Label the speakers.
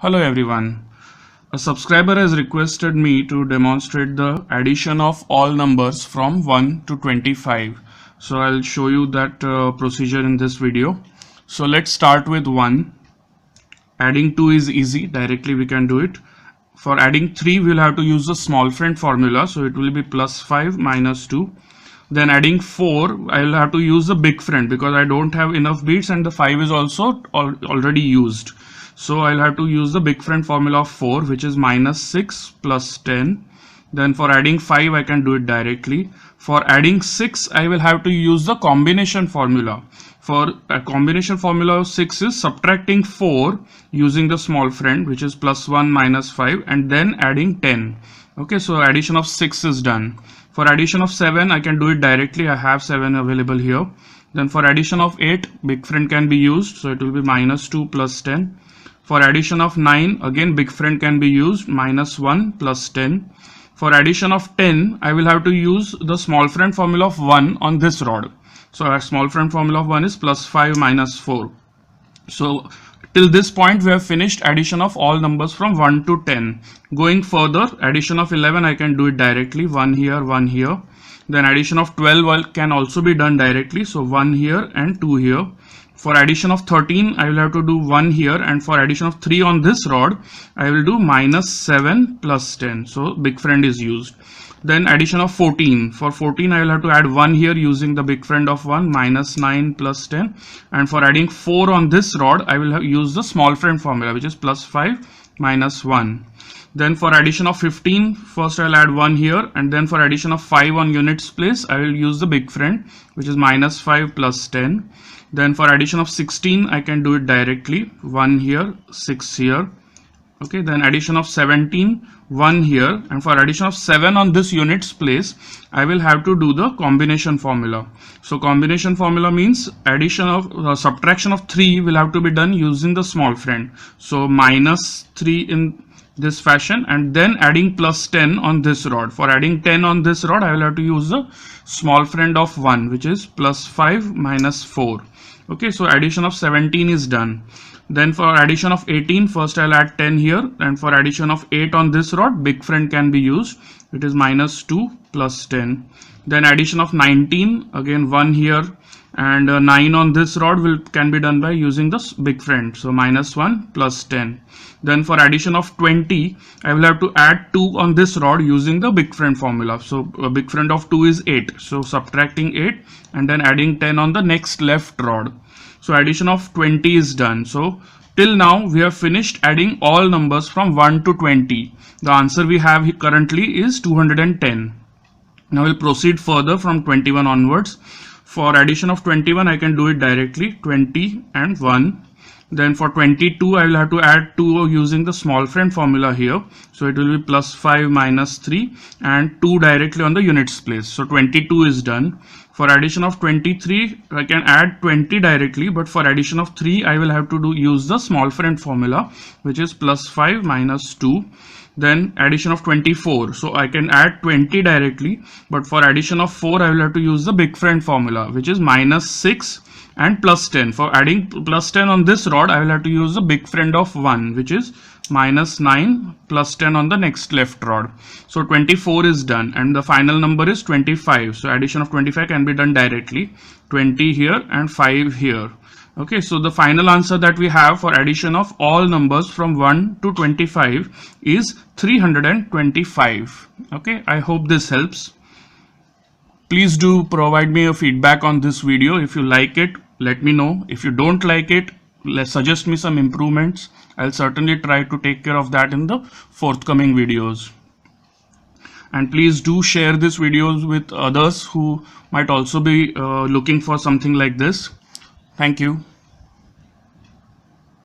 Speaker 1: Hello everyone. A subscriber has requested me to demonstrate the addition of all numbers from 1 to 25. So I'll show you that procedure in this video. So let's start with 1. Adding 2 is easy, directly we can do it. For adding 3 we'll have to use the small friend formula, so it will be plus 5 minus 2. Then adding 4, I'll have to use the big friend because I don't have enough beads and the 5 is also already used. So I'll have to use the big friend formula of 4, which is minus 6 plus 10. Then for adding 5 I can do it directly. For adding 6 I will have to use the combination formula. For a combination formula of 6 is subtracting 4 using the small friend, which is plus 1 minus 5, and then adding 10. Okay, so addition of 6 is done. For addition of 7 I can do it directly. I have 7 available here. Then for addition of 8, big friend can be used, so it will be minus 2 plus 10. For addition of 9, again big friend can be used, minus 1 plus 10. For addition of 10, I will have to use the small friend formula of 1 on this rod. So our small friend formula of 1 is plus 5 minus 4. So till this point we have finished addition of all numbers from 1 to 10. Going further, addition of 11 I can do it directly, 1 here, 1 here. Then addition of 12 can also be done directly, so 1 here and 2 here. For addition of 13 I will have to do 1 here, and for addition of 3 on this rod I will do minus 7 plus 10, so big friend is used. Then addition of 14, for 14 I will have to add 1 here using the big friend of 1, minus 9 plus 10, and for adding 4 on this rod I will use the small friend formula, which is plus 5 minus 1. Then for addition of 15, first I will add 1 here, and then for addition of 5 on units place I will use the big friend, which is minus 5 plus 10. Then for addition of 16 I can do it directly, 1 here, 6 here. Okay, then addition of 17, 1 here, and for addition of 7 on this units place I will have to do the combination formula. So combination formula means addition of subtraction of 3 will have to be done using the small friend. So minus 3 in this fashion, and then adding plus 10 on this rod. For adding 10 on this rod I will have to use the small friend of 1, which is plus 5 minus 4. Okay, so addition of 17 is done. Then for addition of 18, first I'll add 10 here, and for addition of 8 on this rod big friend can be used, it is minus 2 plus 10. Then addition of 19, again 1 here, and 9 on this rod can be done by using the big friend, so minus 1 plus 10. Then for addition of 20 I will have to add 2 on this rod using the big friend formula. So a big friend of 2 is 8, so subtracting 8 and then adding 10 on the next left rod. So addition of 20 is done. So till now we have finished adding all numbers from 1 to 20. The answer we have currently is 210. Now we'll proceed further from 21 onwards. For addition of 21 I can do it directly, 20 and 1. Then for 22 I will have to add 2 using the small friend formula here. So it will be plus 5 minus 3 and 2 directly on the units place. So 22 is done. For addition of 23 I can add 20 directly, but for addition of 3 I will have to use the small friend formula, which is plus 5 minus 2. Then addition of 24, so I can add 20 directly, but for addition of 4 I will have to use the big friend formula, which is minus 6 and plus 10. For adding plus 10 on this rod I will have to use the big friend of 1, which is minus 9 plus 10 on the next left rod. So 24 is done, and the final number is 25. So addition of 25 can be done directly, 20 here and 5 here. Okay, so the final answer that we have for addition of all numbers from 1 to 25 is 325. Okay, I hope this helps. Please do provide me a feedback on this video. If you like it, let me know. If you don't like it, suggest me some improvements. I'll certainly try to take care of that in the forthcoming videos. And please do share this videos with others who might also be looking for something like this. Thank you.